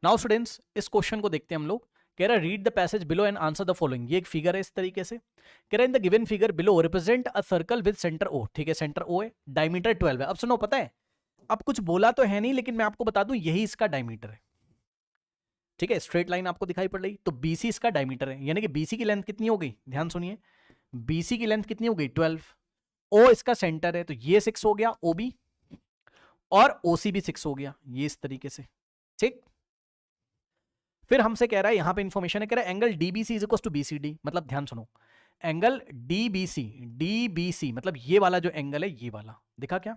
Now students, इस question को देखते हैं हम लोग। कह रहा है read the passage below and answer the following. ये एक फिगर है इस तरीके से। कह रहा है in the given figure below represent a circle with centre O. ठीक है, सेंटर ओ है, डायमीटर 12 है। अब सुनो, पता है अब कुछ बोला तो है नहीं, लेकिन मैं आपको बता दूं यही इसका डायमीटर है। ठीक है, स्ट्रेट लाइन आपको दिखाई पड़ रही, तो बीसी इसका डायमीटर है, यानी कि बीसी की लेंथ कितनी हो गई, ध्यान सुनिए, बीसी की लेंथ कितनी हो गई 12। ओ इसका सेंटर है, तो ये 6 हो गया ओबी, और ओसी भी 6 हो गया, ये इस तरीके से। ठीक, फिर हमसे कह रहा है यहां पे इंफॉर्मेशन है, कह रहा है angle DBC is equal to BCD. मतलब ध्यान सुनो, एंगल डीबीसी, डीबीसी मतलब ये वाला जो एंगल है, ये वाला दिखा क्या,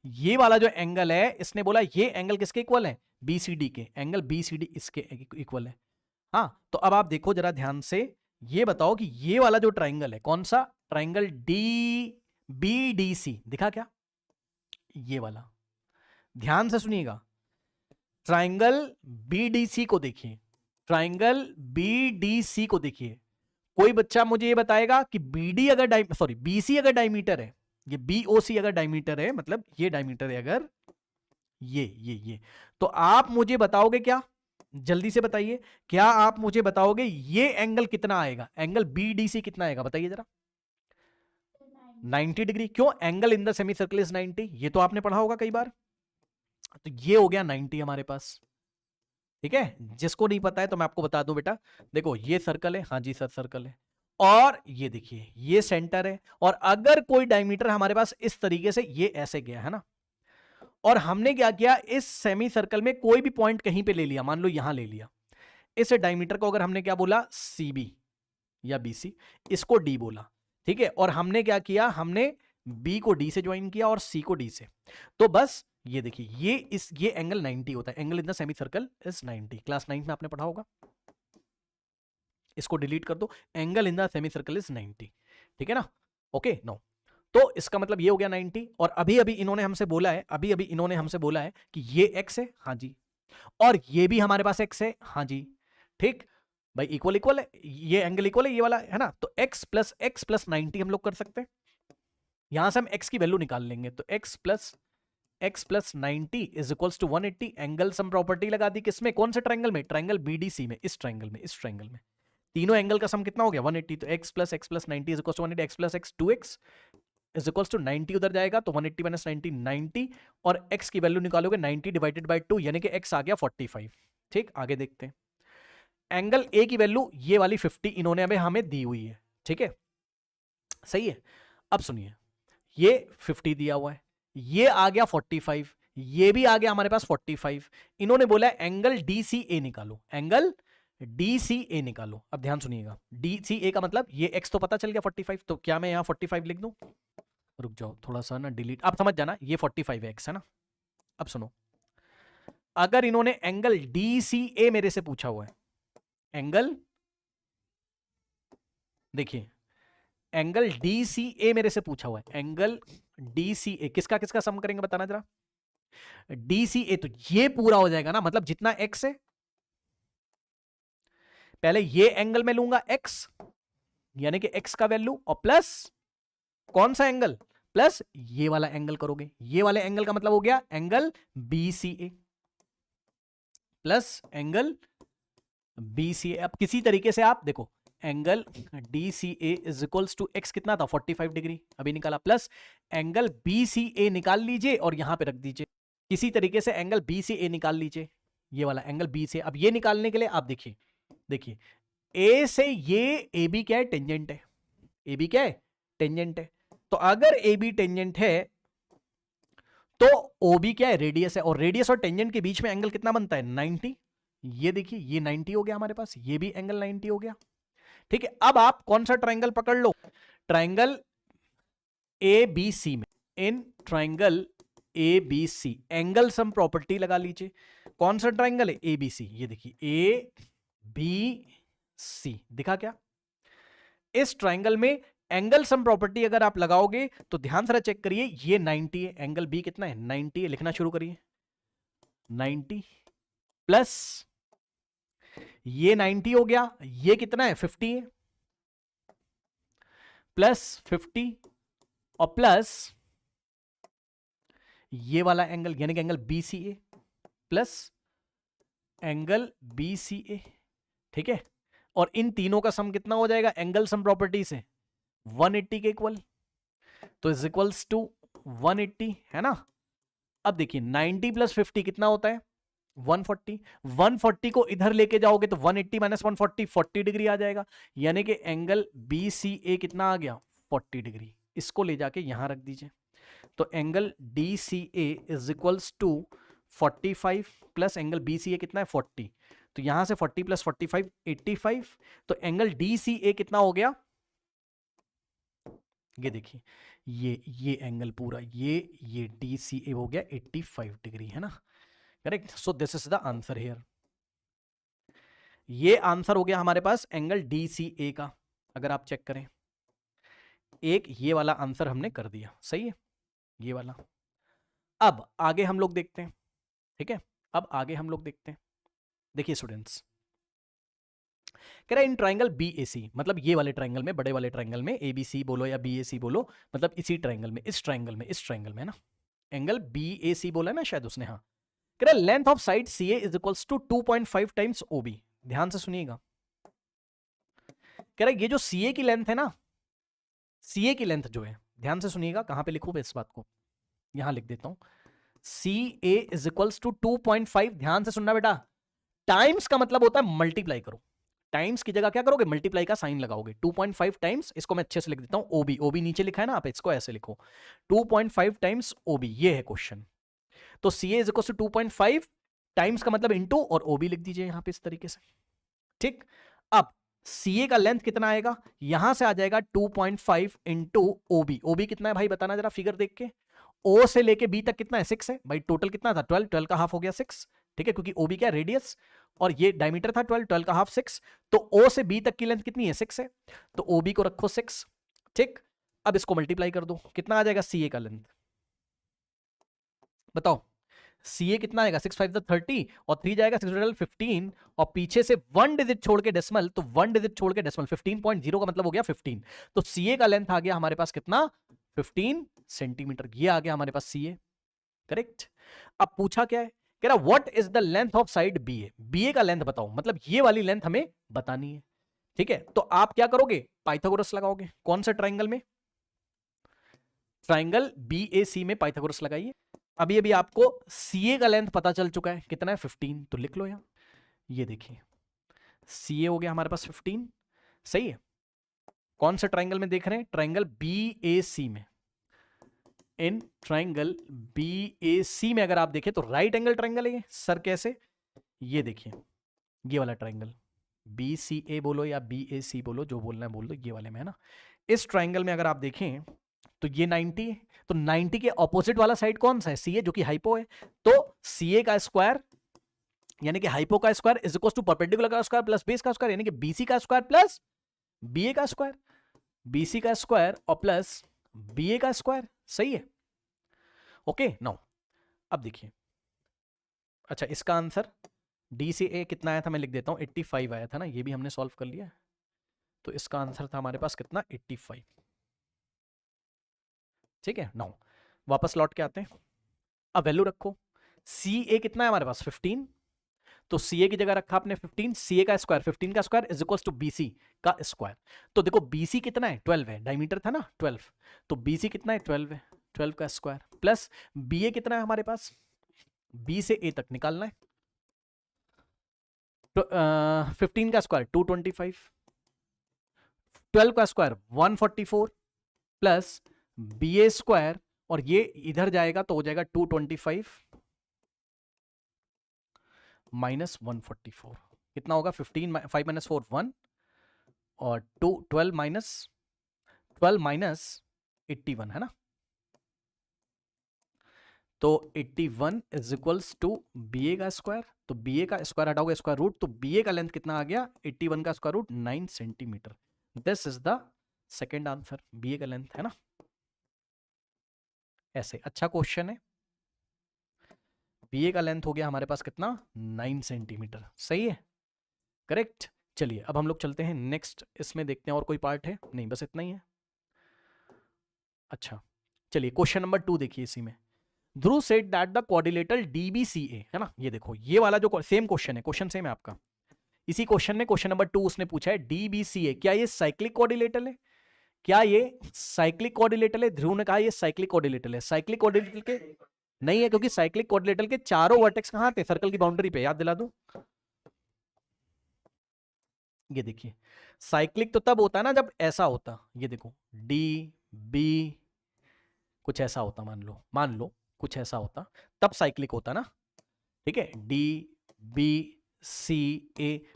ये वाला जो एंगल है, इसने बोला ये एंगल किसके इक्वल है, बीसीडी के। एंगल बीसीडी इसके इक्वल है। हाँ, तो अब आप देखो जरा ध्यान से, ये बताओ कि ये वाला जो ट्राइंगल है, कौन सा ट्राइंगल, डी बीडीसी दिखा क्या, ये वाला। ध्यान से सुनिएगा, ट्राइंगल बीडीसी को देखिए, ट्राइंगल बीडीसी को देखिए। कोई बच्चा मुझे ये बताएगा कि बीडी अगर सॉरी बीसी अगर डायमीटर है, ये बीओसी अगर डायमीटर है, मतलब ये डायमीटर है अगर ये, तो आप मुझे बताओगे क्या, जल्दी से बताइए, क्या आप मुझे बताओगे ये एंगल कितना आएगा, एंगल बीडीसी कितना आएगा, बताइए जरा। 90 डिग्री। क्यों, angle in the semi circle is 90, ये तो आपने पढ़ा होगा कई बार। तो ये हो गया 90 हमारे पास। ठीक है, जिसको नहीं पता है तो मैं आपको बता दूं बेटा, देखो ये सर्कल है, हाँ जी सर सर्कल है, और ये देखिए ये सेंटर है, और अगर कोई डायमीटर हमारे पास इस तरीके से ये ऐसे गया है ना, और हमने क्या किया, इस सेमी सर्कल में कोई भी पॉइंट कहीं पे ले लिया, मान लो यहां ले लिया, इस डायमीटर को अगर हमने क्या बोला, सीबी या बीसी, इसको डी बोला। ठीक है, और हमने क्या किया, हमने बी को डी से ज्वाइन किया और सी को डी से। तो बस ये देखिए, ये एंगल 90 होता है, angle in the semi circle is 90। Class 9 में आपने पढ़ा होगा, इसको डिलीट कर दो, angle in the semi circle is 90। ठीक है ना, ओके नो। तो इसका मतलब ये हो गया 90, और अभी अभी इन्होंने हमसे बोला है, अभी अभी इन्होंने हमसे बोला है कि ये एक्स है, हाँ जी, और ये भी हमारे पास एक्स है, हाँ जी। ठीक भाई, इक्वल इक्वल है, ये एंगल इक्वल है, ये वाला है ना, तो x प्लस 90 हम लोग कर सकते हैं। यहां से हम x की वैल्यू निकाल लेंगे, तो x प्लस 90 is equals to 180। Angle sum property लगा दी, किसमें, कौन से ट्रायंगल में, ट्रायंगल बीडीसी में, इस ट्रायंगल में, इस ट्रायंगल में तीनों एंगल का सम कितना हो गया 180। तो x प्लस 90 इज इक्वल्स टू 180, x प्लस x 2x is equals to 90, उधर जाएगा तो 180 माइनस 90 90, और x की वैल्यू निकालोगे 90 डिवाइडेड बाय 2, यानी कि x आ गया 45। ठीक, आगे देखते हैं। एंगल ए की वैल्यू ये वाली 50 इन्होंने हमें दी हुई है। ठीक है, सही है। अब सुनिए, ये 50 दिया हुआ है, ये आ गया 45, ये भी आ गया हमारे पास 45। इन्होंने बोला एंगल डीसीए निकालो, एंगल डीसीए निकालो। अब ध्यान सुनिएगा, डीसीए का मतलब ये एक्स तो पता चल गया 45, तो क्या मैं यहां 45 लिख दूं, रुक जाओ थोड़ा सा ना, डिलीट, आप समझ जाना, ये 45 है एक्स है ना। अब सुनो, अगर इन्होंने एंगल डीसीए मेरे से पूछा हुआ है, एंगल देखिए, एंगल डीसीए मेरे से पूछा हुआ है, एंगल डीसीए किसका किसका सम करेंगे बताना जरा। डीसीए तो ये पूरा हो जाएगा ना, मतलब जितना एक्स है, पहले ये एंगल में लूंगा एक्स, यानी कि एक्स का वैल्यू, और प्लस कौन सा एंगल, प्लस ये वाला एंगल करोगे, ये वाले एंगल का मतलब हो गया angle BCA, plus angle BCA. अब किसी तरीके से आप देखो, angle DCA is equals to X कितना था 45 डिग्री, अभी निकाला, प्लस एंगल बीसीए निकाल लीजिए और यहां पे रख दीजिए। किसी तरीके से एंगल बीसीए निकाल लीजिए, ये वाला एंगल बी से। अब ये निकालने के लिए आप देखिए, देखिए ए से ये ए बी क्या है, टेंजेंट है, ए बी क्या है, टेंजेंट है। तो अगर ए बी टेंजेंट है तो ओ बी क्या है, रेडियस है, और रेडियस और टेंजेंट के बीच में एंगल कितना बनता है 90। ये देखिए ये 90 हो गया हमारे पास, ये भी एंगल 90 हो गया। ठीक है, अब आप कौन सा ट्राइंगल पकड़ लो, ट्राइंगल ए बी सी में, in triangle A B C angle sum property लगा लीजिए। कौन सा ट्राइंगल है, ए बी सी, ये देखिए ए बी सी, दिखा क्या, इस ट्राइंगल में एंगल सम प्रॉपर्टी अगर आप लगाओगे तो ध्यान से चेक करिए, ये 90 है, एंगल बी कितना है 90 है, लिखना शुरू करिए 90 प्लस ये 90 हो गया, ये कितना है 50 है, प्लस 50 और प्लस ये वाला एंगल यानी कि angle BCA, plus angle BCA, ठीक है, और इन तीनों का सम कितना हो जाएगा एंगल सम प्रॉपर्टी से 180 के इक्वल, तो इज इक्वल्स टू 180, है ना। अब देखिए 90 प्लस 50 कितना होता है 140, 140 को इधर लेके जाओगे तो 180 माइनस 140 40 डिग्री आ जाएगा, यानी कि एंगल BCA कितना आ गया 40 डिग्री। इसको ले जाके यहां रख दीजिए, तो angle DCA is equals to 45 plus angle BCA कितना है 40, तो यहां से 40 प्लस 45 85, तो एंगल DCA कितना हो गया, ये देखिए ये एंगल पूरा ये DCA हो गया 85 डिग्री, है ना, correct. So this is the answer here, ये आंसर हो गया हमारे पास एंगल DCA का। अगर आप चेक करें, एक ये वाला आंसर हमने कर दिया, सही है ये वाला। अब आगे हम लोग देखते हैं, ठीक है, अब आगे हम लोग देखते हैं। देखिए स्टूडेंट्स, कह रहा है इन ट्राइंगल BAC, मतलब ये वाले ट्राइंगल में, बड़े वाले ट्राइंगल में, ABC बोलो या BAC बोलो, मतलब इसी ट्राइंगल में, इस ट्राइंगल में, इस ट्राइंगल में ना, एंगल BAC बोला है ना शायद उसने, हाँ। कह रहा है length of side CA is equals to 2.5 times OB। ध्यान से सुनिएगा, कह रहा है ये जो CA की लेंथ है ना, CA की लेंथ जो है, ध्यान से सुनिएगा, कहां पे लिखूं मैं इस बात को, यहां लिख देता हूं, CA इज इक्वल्स टू 2.5, ध्यान से सुनना बेटा, टाइम्स का मतलब होता है मल्टीप्लाई करो, टाइम्स की जगह क्या करोगे मल्टीप्लाई का साइन लगाओगे, 2.5 टाइम्स, इसको मैं अच्छे से लिख देता हूं OB, OB नीचे लिखा है ना, आप इसको ऐसे लिखो 2.5 टाइम्स OB, ये है क्वेश्चन। तो CA is equal to 2.5 times का मतलब इंटू, और OB लिख दीजिए यहां पे इस तरीके से, ठीक। अब CA का लेंथ कितना आएगा, यहां से आ जाएगा 2.5 इंटू OB, OB कितना है भाई बताना जरा फिगर देख के, O से लेके B तक कितना है 6 है भाई, टोटल कितना था 12, 12 का हाफ हो गया 6, ठीक है, क्योंकि OB क्या है रेडियस, और ये डायमीटर था 12, 12 का हाफ 6, तो O से B तक की लेंथ कितनी है 6 है, तो OB को रखो 6, ठीक। अब इसको मल्टीप्लाई कर दो, कितना आ जाएगा CA का लेंथ, बताओ CA कितना आएगा 6 5 30, और 3 जाएगा 6 15, और पीछे से 1 डिजिट छोड़ के डेसिमल, तो 1 डिजिट छोड़ के डेसिमल 15.0 का मतलब हो गया 15, तो CA का लेंथ आ गया हमारे पास कितना 15 सेंटीमीटर, ये आ गया हमारे पास CA, करेक्ट। अब पूछा क्या है, कह रहा what is the length of side BA, BA का लेंथ बताओ, मतलब ये वाली लेंथ हमें बतानी है, ठीक है। तो आप क्या करोगे पाइथागोरस लगाओगे, कौन सा ट्राइंगल में, ट्राइंगल BAC में पाइथागोरस लगाइए। अभी अभी आपको CA का लेंथ पता चल चुका है कितना है 15, तो लिख लो यहां, ये देखिए CA हो गया हमारे पास 15, सही है। कौन से ट्राइंगल में देख रहे हैं, ट्राइंगल BAC में, इन ट्राइंगल BAC में अगर आप देखें तो राइट एंगल ट्राइंगल है ये, सर कैसे, ये देखिए ये वाला ट्राइंगल BCA बोलो या BAC बोलो, जो बोलना है बोल दो, ये वाले में है ना। इस ट्राइंगल में अगर आप देखें तो ये 90 है, तो 90 के ऑपोजिट वाला साइड कौन सा है CA, जो कि हाइपो है, तो CA का स्क्वायर यानी कि हाइपो का square is equal to perpendicular का स्क्वायर प्लस बेस का स्क्वायर, यानी कि BC का स्क्वायर प्लस BA का स्क्वायर, BC का स्क्वायर और प्लस BA का स्क्वायर, सही है। ओके नाउ अब देखिए, अच्छा इसका आंसर DCA कितना आया था मैं लिख देता हूं 85 आया था ना, ये भी हमने सॉल्व कर लिया, तो इसका आंसर था हमारे पास कितना 85, ठीक है। नाउ वापस लौट के आते हैं, अब वैल्यू रखो, CA कितना है हमारे पास 15, तो CA की जगह रखा आपने 15, CA का स्क्वायर 15 का square is equal to BC का स्क्वायर, तो देखो BC कितना है 12 है, डायमीटर था ना 12, तो BC कितना है 12 है, 12 का स्क्वायर प्लस BA कितना है हमारे पास, B से A तक निकालना है, तो 15 का स्क्वायर 225, 12 का स्क्वायर 144 प्लस BA स्क्वायर, और ये इधर जाएगा तो हो जाएगा 225 माइनस 144, कितना होगा 15 5 माइनस 4 1, और 12 माइनस 81 है ना, तो 81 इज इक्वल्स टू BA का स्क्वायर, तो BA का स्क्वायर हटाओगे स्क्वायर रूट, तो BA का लेंथ कितना आ गया 81 का square root 9 centimetre, this is the second answer, BA का लेंथ है ना, ऐसे अच्छा क्वेश्चन है। BA का लेंथ हो गया हमारे पास कितना 9 सेंटीमीटर, सही है, करेक्ट। चलिए अब हम लोग चलते हैं नेक्स्ट, इसमें देखते हैं और कोई पार्ट है, नहीं बस इतना ही है। अच्छा चलिए क्वेश्चन नंबर 2 देखिए इसी में, Dhruv said that the quadrilateral DBCA, है ना, ये देखो ये वाला जो सेम क्वेश्चन है, क्वेश्चन सेम है आपका, इसी क्वेश्चन में क्वेश्चन नंबर 2 उसने पूछा है DBCA, क्या ये साइक्लिक क्वाड्रिलेटरल है, क्या ये साइक्लिक क्वाड्रिलेटरल है? ध्रुव ने कहा ये साइक्लिक क्वाड्रिलेटरल है। साइक्लिक क्वाड्रिलेटरल के नहीं है, क्योंकि साइक्लिक क्वाड्रिलेटरल के चारों वर्टेक्स कहां थे? सर्कल की बाउंड्री पे, याद दिला दूं, ये देखिए साइक्लिक तो तब होता है ना जब ऐसा होता, ये देखो DB कुछ ऐसा होता, मान लो कुछ ऐसा होता, तब साइक्लिक होता ना, ठीक है, DBCA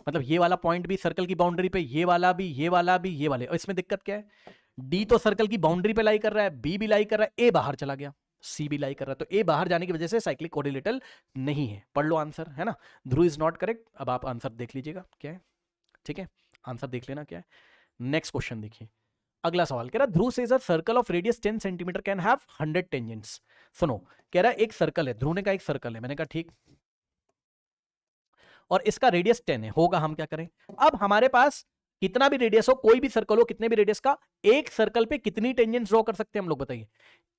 मतलब ये वाला पॉइंट भी सर्कल की बाउंड्री पे, ये वाला भी, ये वाला भी, ये वाले, और इसमें दिक्कत क्या है, डी तो सर्कल की बाउंड्री पे लाई कर रहा है, बी भी लाई कर रहा है, ए बाहर चला गया, सी भी लाई कर रहा है, तो ए बाहर जाने की वजह से साइक्लिक क्वाड्रिलेटरल नहीं है। पढ़ लो आंसर, है ना, ध्रुव इज नॉट करेक्ट। अब आप आंसर देख लीजिएगा क्या है, ठीक है, आंसर देख लेना क्या है। नेक्स्ट क्वेश्चन देखिए, अगला सवाल कह रहा Dhruv says a circle of radius 10 centimetre can have 100 tangents. सुनो, कह रहा है एक सर्कल है, ध्रुव ने कहा एक सर्कल है, मैंने कहा ठीक, और इसका रेडियस 10 है, होगा, हम क्या करें, अब हमारे पास कितना भी रेडियस हो, कोई भी सर्कल हो, कितने भी रेडियस का, एक सर्कल पे कितनी टेंजेंट ड्रॉ कर सकते हैं हम लोग, बताइए,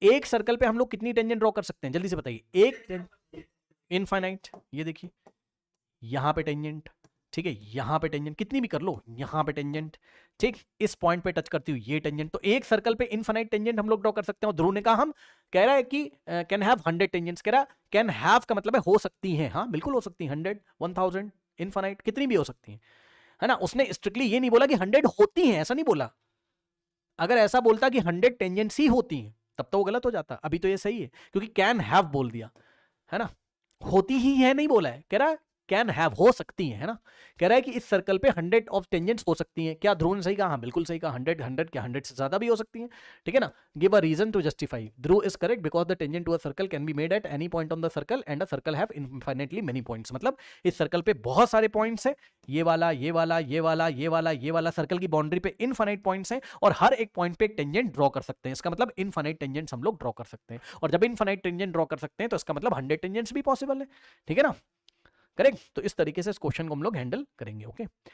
एक सर्कल पे हम लोग कितनी टेंजेंट ड्रॉ कर सकते हैं, जल्दी से बताइए, एक इनफाइनाइट, ये देखिए यहां पे टेंजेंट, ठीक है, यहां पे टेंजेंट कितनी भी कर लो, यहां पे टेंजेंट, ठीक, इस पॉइंट पे टच करती हुई ये टेंजेंट, तो एक सर्कल पे इनफाइनाइट टेंजेंट हम लोग ड्रॉ कर सकते हैं। और ध्रुव ने कहा हम, कह रहा है कि कैन हैव 100 टेंजेंट्स, कह रहा कैन हैव का मतलब है हो सकती है, हाँ बिल्कुल हो सकती है, 100 1000 इनफाइनाइट कितनी भी हो सकती है ना, उसने स्ट्रिक्टली ये नहीं बोला कि 100 होती हैं, ऐसा नहीं बोला, अगर ऐसा बोलता कि 100 टेंजेंट्स ही होती हैं तब तो वो गलत हो जाता, अभी तो ये सही है क्योंकि कैन हैव बोल दिया, है ना, होती ही है नहीं बोला है, कह रहा है कैन हैव हो सकती है ना, कह रहा है कि इस सर्कल पे 100 ऑफ टेंजेंट्स हो सकती हैं। क्या ध्रुव ने सही कहा? हाँ बिल्कुल सही कहा, 100 क्या 100 से ज्यादा भी हो सकती हैं, ठीक है ना, give a reason to justify, Dhruv is correct because the tangent to a circle can be made at any point on the circle and a circle have infinitely many points, मतलब इस सर्कल पे बहुत सारे पॉइंट्स हैं, ये वाला ये वाला ये वाला ये वाला ये वाला, सर्कल की बाउंड्री पे इनफाइनाइट पॉइंट्स हैं और हर एक पॉइंट पे एक टेंजेंट ड्रॉ कर सकते हैं, इसका मतलब इनफाइनाइट टेंजेंट्स हम लोग ड्रॉ कर सकते हैं, और जब इनफाइनाइट टेंजेंट ड्रॉ कर सकते हैं तो इसका मतलब 100 टेंजेंट्स भी पॉसिबल है, ठीक है ना, करेक्ट। तो इस तरीके से इस क्वेश्चन को हम लोग हैंडल करेंगे, ओके।